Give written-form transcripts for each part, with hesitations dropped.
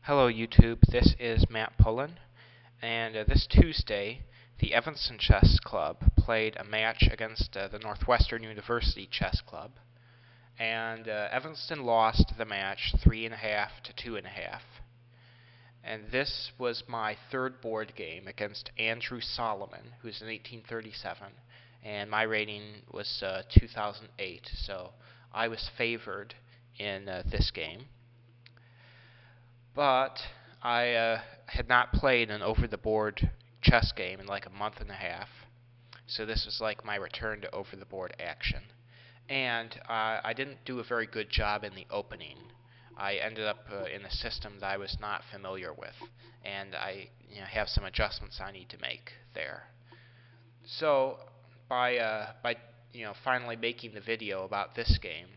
Hello YouTube, this is Matt Pullin, and this Tuesday the Evanston Chess Club played a match against the Northwestern University Chess Club, and Evanston lost the match 3.5 to 2.5. And this was my third board game against Andrew Solomon, who's in 1837, and my rating was 2008, so I was favored in this game. But I had not played an over-the-board chess game in like a month and a half, so this was like my return to over-the-board action. And I didn't do a very good job in the opening. I ended up in a system that I was not familiar with, and I have some adjustments I need to make there. So by finally making the video about this game,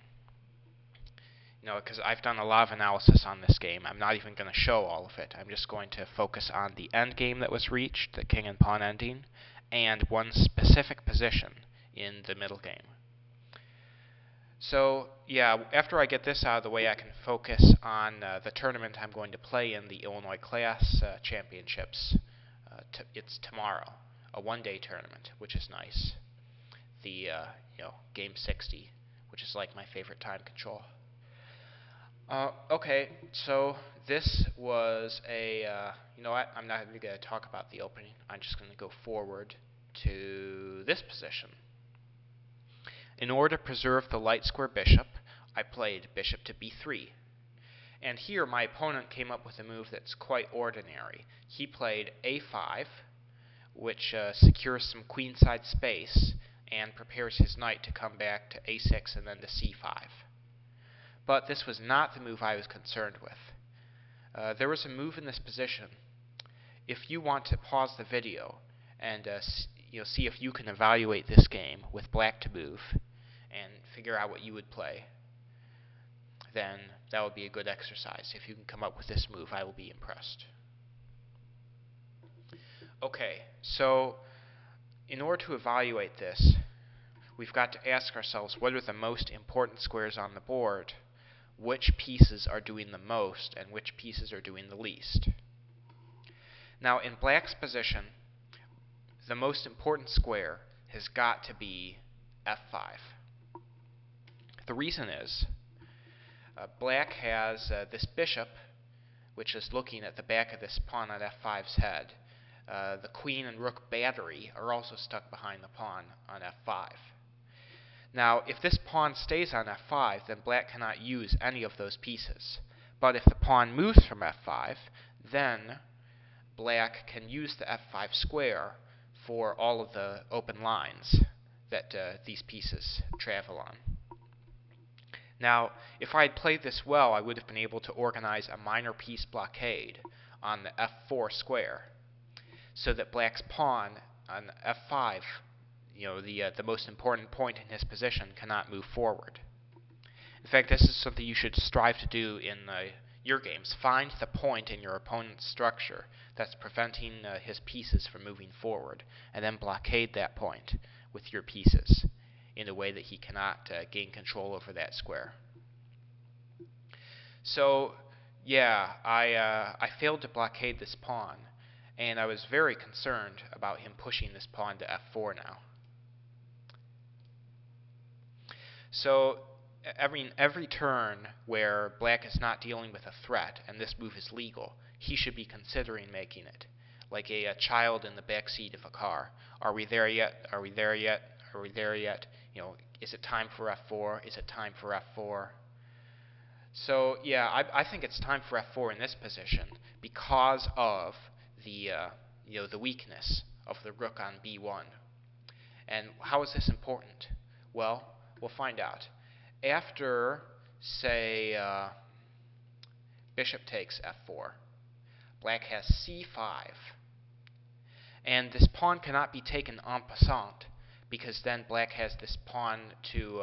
because I've done a lot of analysis on this game, I'm not even going to show all of it. I'm just going to focus on the endgame that was reached, the king and pawn ending, and one specific position in the middle game. So, yeah, after I get this out of the way, I can focus on the tournament I'm going to play in, the Illinois Class Championships. It's tomorrow, a one-day tournament, which is nice. The, game 60, which is like my favorite time control. Okay, so this was a, you know what, I'm not even going to talk about the opening. I'm just going to go forward to this position. In order to preserve the light square bishop, I played bishop to b3. And here my opponent came up with a move that's quite ordinary. He played a5, which secures some queenside space and prepares his knight to come back to a6 and then to c5. But this was not the move I was concerned with. There was a move in this position. If you want to pause the video and see if you can evaluate this game with black to move and figure out what you would play, then that would be a good exercise. If you can come up with this move, I will be impressed. Okay, so in order to evaluate this, we've got to ask ourselves what are the most important squares on the board, which pieces are doing the most, and which pieces are doing the least. Now, in black's position, the most important square has got to be f5. The reason is, black has this bishop, which is looking at the back of this pawn on f5's head. The queen and rook battery are also stuck behind the pawn on f5. Now, if this pawn stays on f5, then black cannot use any of those pieces. But if the pawn moves from f5, then black can use the f5 square for all of the open lines that these pieces travel on. Now, if I had played this well, I would have been able to organize a minor piece blockade on the f4 square, so that black's pawn on f5, the most important point in his position, cannot move forward. In fact, this is something you should strive to do in your games. Find the point in your opponent's structure that's preventing his pieces from moving forward, and then blockade that point with your pieces in a way that he cannot gain control over that square. So, yeah, I failed to blockade this pawn, and I was very concerned about him pushing this pawn to f4 now. So, every turn where black is not dealing with a threat, and this move is legal, he should be considering making it, like a child in the back seat of a car. Are we there yet? Are we there yet? Are we there yet? Is it time for f4? Is it time for f4? So, yeah, I think it's time for f4 in this position because of the weakness of the rook on b1. And how is this important? Well, we'll find out. After, say, bishop takes f4, black has c5. And this pawn cannot be taken en passant, because then black has this pawn to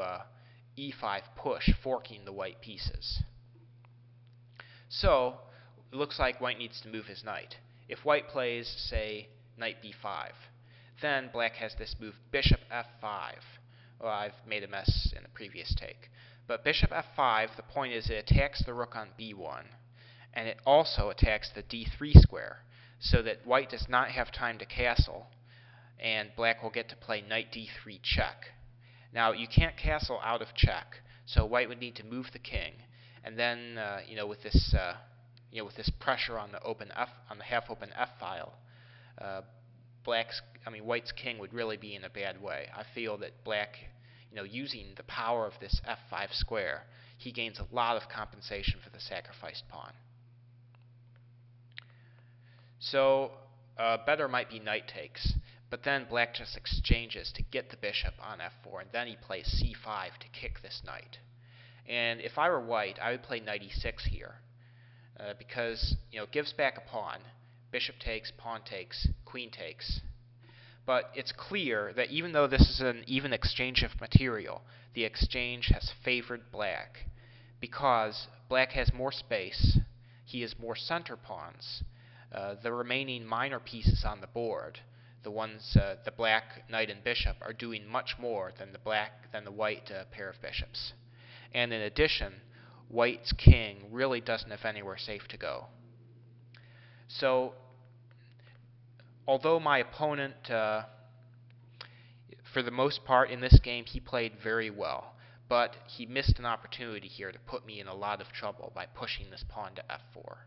e5 push, forking the white pieces. So, it looks like white needs to move his knight. If white plays, say, knight b5, then black has this move bishop f5. Well, I've made a mess in the previous take. But bishop f5, the point is it attacks the rook on b1, and it also attacks the d3 square, so that white does not have time to castle, and black will get to play knight d3 check. Now, you can't castle out of check, so white would need to move the king, and then with this pressure on the half-open f file, white's king would really be in a bad way. I feel that black, using the power of this f5 square, he gains a lot of compensation for the sacrificed pawn. So better might be knight takes, but then black just exchanges to get the bishop on f4, and then he plays c5 to kick this knight. And if I were white, I would play knight e6 here, because it gives back a pawn. Bishop takes, pawn takes, queen takes. But it's clear that even though this is an even exchange of material, the exchange has favored black, because black has more space, he has more center pawns. The remaining minor pieces on the board, the black knight and bishop, are doing much more than the white pair of bishops. And in addition, white's king really doesn't have anywhere safe to go. So, although my opponent, for the most part in this game, he played very well, but he missed an opportunity here to put me in a lot of trouble by pushing this pawn to f4.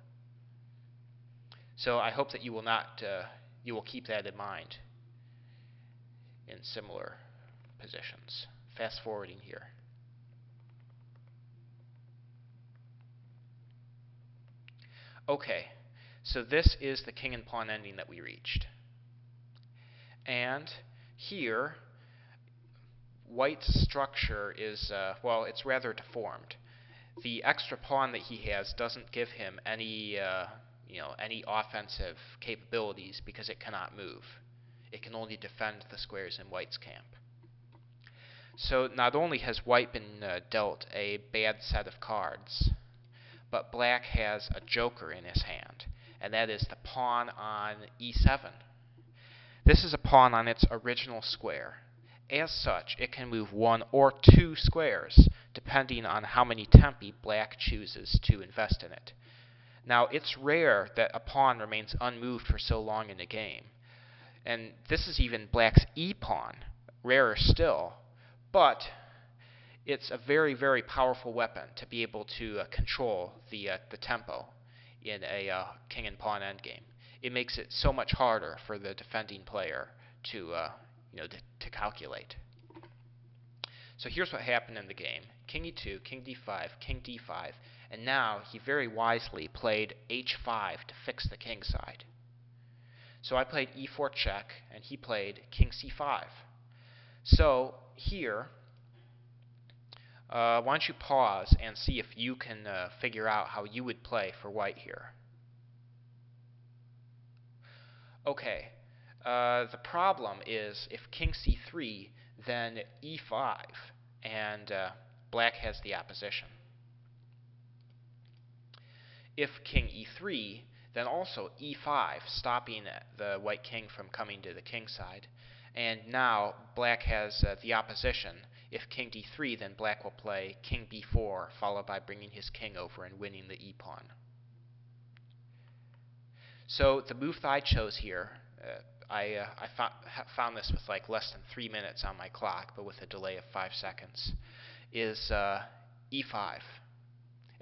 So I hope that you will keep that in mind in similar positions. Fast forwarding here. Okay, so this is the king and pawn ending that we reached. And here, white's structure is, it's rather deformed. The extra pawn that he has doesn't give him any offensive capabilities because it cannot move. It can only defend the squares in white's camp. So not only has white been dealt a bad set of cards, but black has a joker in his hand, and that is the pawn on e7. This is a pawn on its original square. As such, it can move one or two squares, depending on how many tempi black chooses to invest in it. Now, it's rare that a pawn remains unmoved for so long in a game, and this is even black's e-pawn, rarer still, but it's a very, very powerful weapon to be able to control the tempo in a king and pawn endgame. It makes it so much harder for the defending player to calculate. So here's what happened in the game. King e2, king d5, king d5, and now he very wisely played h5 to fix the king side. So I played e4 check, and he played king c5. So here, why don't you pause and see if you can figure out how you would play for white here. Okay, the problem is if king c3, then e5, and black has the opposition. If king e3, then also e5, stopping the white king from coming to the king side. And now black has the opposition. If king d3, then black will play king b4, followed by bringing his king over and winning the e-pawn. So the move that I chose here, I found this with like less than 3 minutes on my clock, but with a delay of 5 seconds, is e5.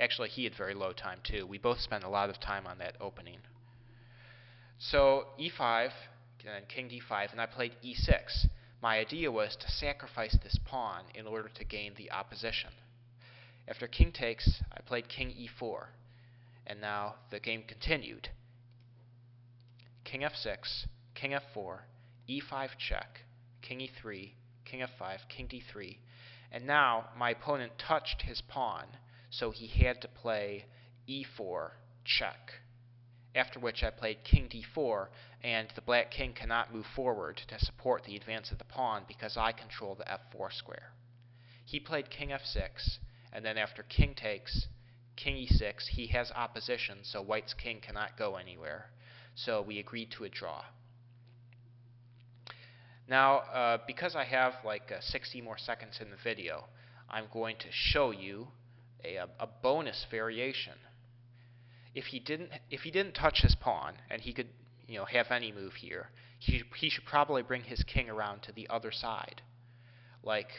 Actually, he had very low time too. We both spent a lot of time on that opening. So e5, then king d5, and I played e6. My idea was to sacrifice this pawn in order to gain the opposition. After king takes, I played king e4, and now the game continued. King f6, king f4, e5 check, king e3, king f5, king d3, and now my opponent touched his pawn, so he had to play e4 check. After which I played king d4, and the black king cannot move forward to support the advance of the pawn because I control the f4 square. He played king f6, and then after king takes, king e6, he has opposition, so white's king cannot go anywhere. So we agreed to a draw. Now, because I have like 60 more seconds in the video, I'm going to show you a bonus variation. if he didn't touch his pawn and he could have any move here, he should probably bring his king around to the other side, like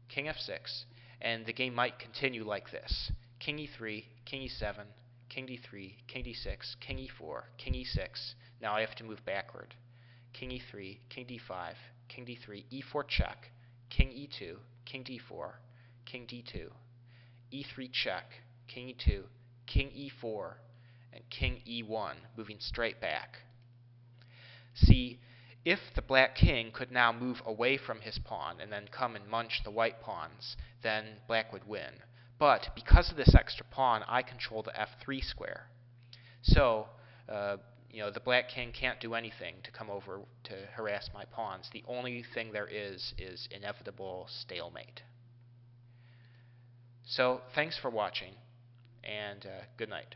king f6, and the game might continue like this: king e3, king e7, king d3, king d6, king e4, king e6. Now I have to move backward. King e3, king d5, king d3, e4 check, king e2, king d4, king d2, e3 check, king e2, king e4, and king e1, moving straight back. See, if the black king could now move away from his pawn and then come and munch the white pawns, then black would win. But because of this extra pawn, I control the f3 square. So, the black king can't do anything to come over to harass my pawns. The only thing there is inevitable stalemate. So, thanks for watching, and good night.